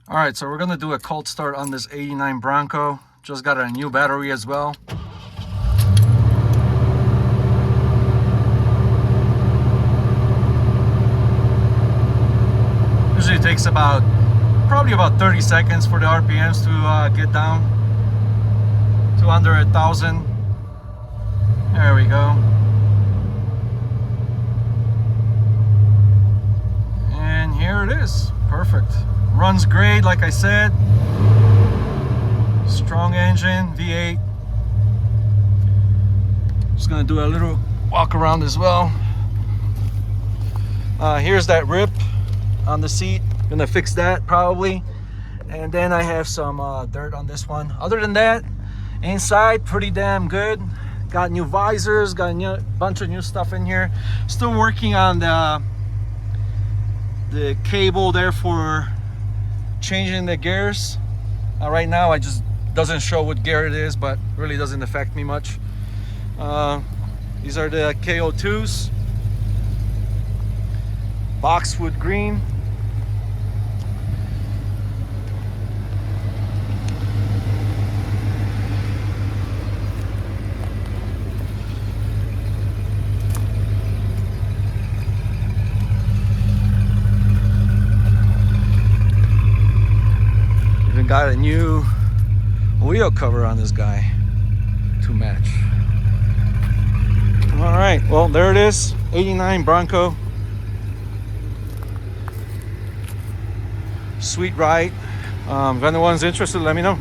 All right, so we're gonna do a cold start on this 89 Bronco. Just got a new battery as well. Usually it takes probably about 30 seconds for the RPMs to get down to under 1,000. There we go. And here it is. Perfect. Runs great, like I said. Strong engine, V8. Just gonna do a little walk around as well. Here's that rip on the seat. Gonna fix that probably. And then I have some dirt on this one. Other than that, inside pretty damn good. Got new visors, got a bunch of new stuff in here. Still working on the cable there for changing the gears. Right now I just doesn't show what gear it is, but really doesn't affect me much. These are the KO2s, Boxwood Green. Even got a new wheel cover on this guy to match. All right, well, there it is, 89 Bronco. Sweet ride. If anyone's interested, let me know.